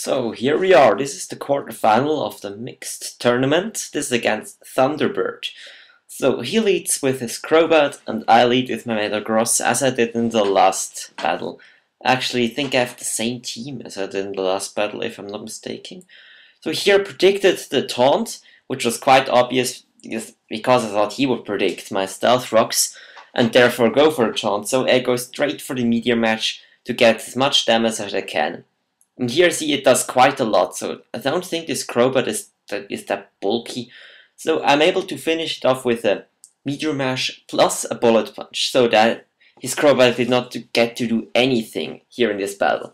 So here we are, this is the quarterfinal of the mixed tournament. This is against ThunderBird. So he leads with his Crobat and I lead with my Metagross as I did in the last battle. Actually, I think I have the same team as I did in the last battle if I'm not mistaken. So here I predicted the taunt, which was quite obvious because I thought he would predict my Stealth Rocks and therefore go for a taunt. So I go straight for the Meteor Match to get as much damage as I can. And here see it does quite a lot, so I don't think this Crobat is that bulky. So I'm able to finish it off with a Meteor Mash plus a Bullet Punch, so that his Crobat did not get to do anything here in this battle.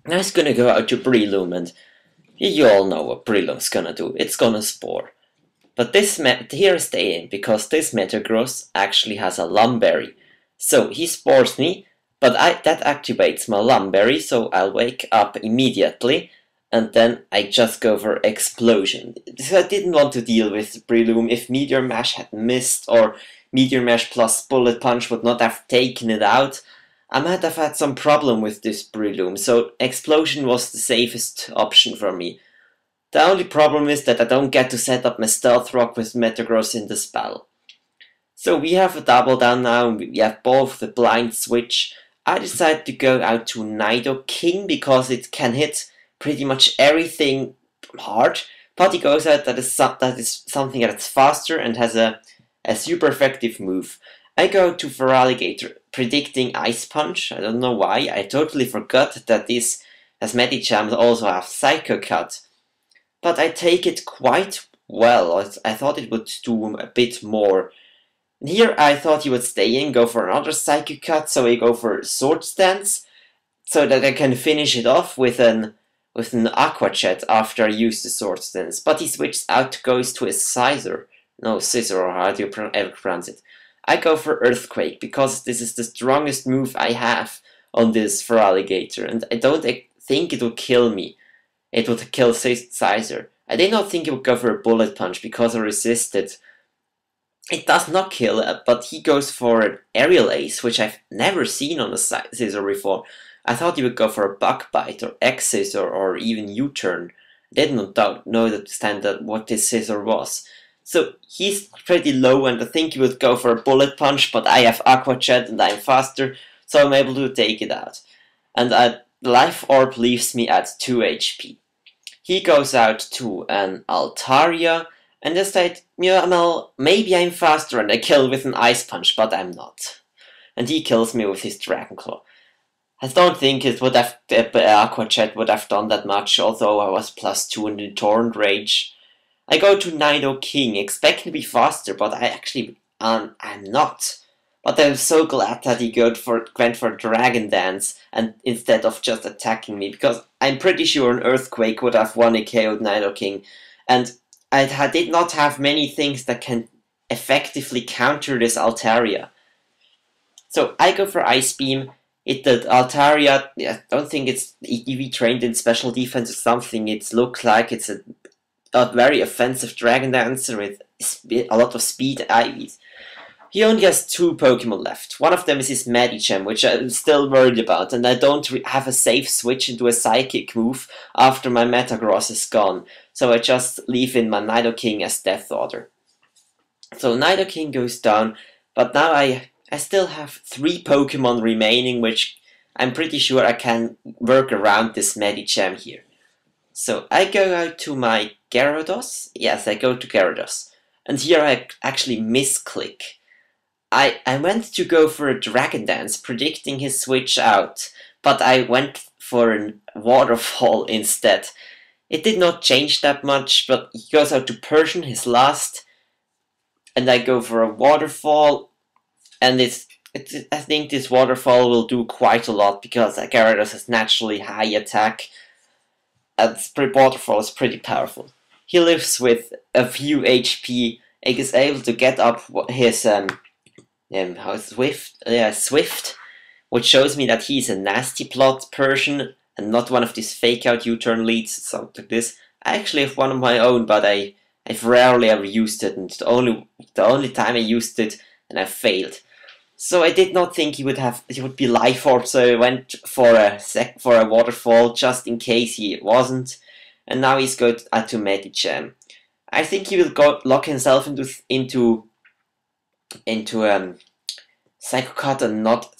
Now he's gonna go out to Breloom, and you all know what Breloom's gonna do, it's gonna Spore. But here is the aim, because this Metagross actually has a Lumberry. So he Spores me, but that activates my Lumberry, so I'll wake up immediately, and then I just go for Explosion. So I didn't want to deal with Breloom if Meteor Mash had missed, or Meteor Mash plus Bullet Punch would not have taken it out. I might have had some problem with this Breloom, so Explosion was the safest option for me. The only problem is that I don't get to set up my Stealth Rock with Metagross in this battle. So we have a double down now, and we have both the Blind Switch. I decided to go out to Nidoking because it can hit pretty much everything hard, but he goes out that is something that's faster and has a super effective move. I go to Feraligator, predicting Ice Punch. I don't know why, I totally forgot that this, as Medicham, also have Psycho Cut. But I take it quite well. I thought it would do a bit more. Here I thought he would stay in, go for another Psycho Cut, so I go for Swords Dance, so that I can finish it off with an Aqua Jet after I use the Swords Dance. But he switches out, goes to a Scizor. No, Scizor, or how do you ever pronounce it? I go for Earthquake, because this is the strongest move I have on this Feraligator, and I don't think it would kill me. It would kill Scizor. I did not think it would go for a Bullet Punch, because I resisted. It does not kill, but he goes for an Aerial Ace, which I've never seen on a Scizor before. I thought he would go for a Bug Bite, or X-Scissor, or even U-Turn. I did not know what this Scizor was. So he's pretty low, and I think he would go for a Bullet Punch, but I have Aqua Jet and I'm faster, so I'm able to take it out. And the Life Orb leaves me at 2 HP. He goes out to an Altaria, and I said, well, maybe I'm faster and I kill with an Ice Punch, but I'm not. And he kills me with his Dragon Claw. I don't think it would have, Aqua Jet would have done that much, although I was +2 in the Torrent Rage. I go to Nidoking, expecting to be faster, but I'm not. But I'm so glad that he went for Dragon Dance and instead of just attacking me, because I'm pretty sure an Earthquake would have 1-KO'd Nidoking, and I did not have many things that can effectively counter this Altaria. So I go for Ice Beam. The Altaria, I don't think it's EV trained in special defense or something. It looks like it's a very offensive Dragon Dancer with a lot of speed IVs. He only has 2 Pokemon left. One of them is his Medicham, which I'm still worried about, and I don't have a safe switch into a Psychic move after my Metagross is gone, so I just leave in my Nidoking as Death Order. So Nidoking goes down, but now I still have 3 Pokemon remaining, which I'm pretty sure I can work around this Medicham here. So I go out to my Gyarados. Yes, I go to Gyarados. And here I actually misclick. I went to go for a Dragon Dance, predicting his switch out, but I went for a Waterfall instead. It did not change that much, but he goes out to Persian, his last, and I go for a Waterfall, and I think this Waterfall will do quite a lot, because Gyarados has naturally high attack, and Waterfall is pretty powerful. He lives with a few HP, and is able to get up his Swift, which shows me that he's a nasty plot Persian and not one of these fake out U-turn leads, something like this. I actually have one of my own, but I've rarely ever used it, and the only time I used it, and I failed. So I did not think he would be Life Orb, so I went for a Waterfall just in case he wasn't. And now he's going to Medicham. I think he will lock himself into Psycho Cut and not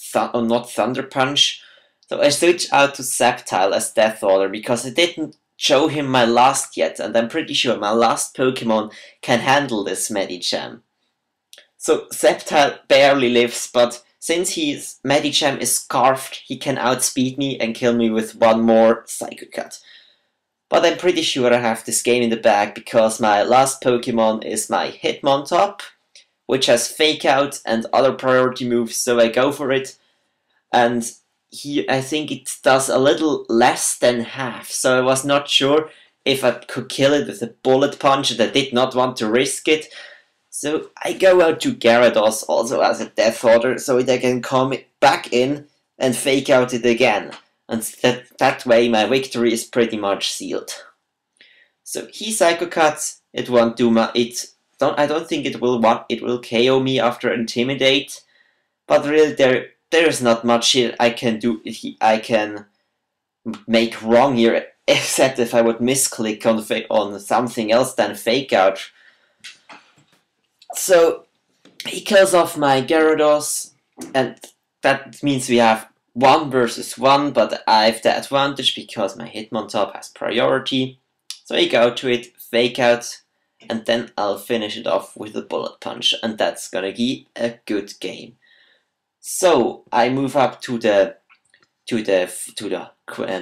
Thunder Punch. So I switched out to Sceptile as Death Order because I didn't show him my last yet, and I'm pretty sure my last Pokemon can handle this Medicham. So Sceptile barely lives, but since Medicham is scarfed, he can outspeed me and kill me with one more Psycho Cut. But I'm pretty sure I have this game in the bag because my last Pokemon is my Hitmontop, which has Fake Out and other priority moves, so I go for it. And I think it does a little less than half, so I was not sure if I could kill it with a Bullet Punch, and I did not want to risk it. So I go out to Gyarados also as a Death Order, so that I can come back in and Fake Out it again. And that way my victory is pretty much sealed. So he Psycho Cuts, it won't do I don't think it will KO me after Intimidate, but really there is not much I can do. I can make wrong here, except if I would misclick on something else than Fake Out. So he kills off my Gyarados, and that means we have 1 versus 1, but I have the advantage because my Hitmontop has priority. So I go to it, Fake Out, and then I'll finish it off with a Bullet Punch, and that's gonna be a good game. So I move up to the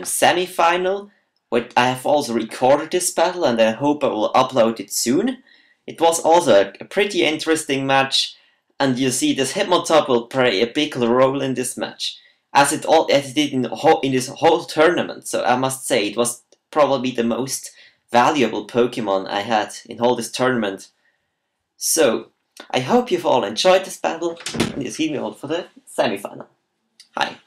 semi-final. I have also recorded this battle, and I hope I will upload it soon. It was also a pretty interesting match, and you see this Hitmontop will play a big role in this match, as it did in this whole tournament. So I must say it was probably the most valuable Pokemon I had in all this tournament. So I hope you've all enjoyed this battle, and you see me all for the semi-final. Hi.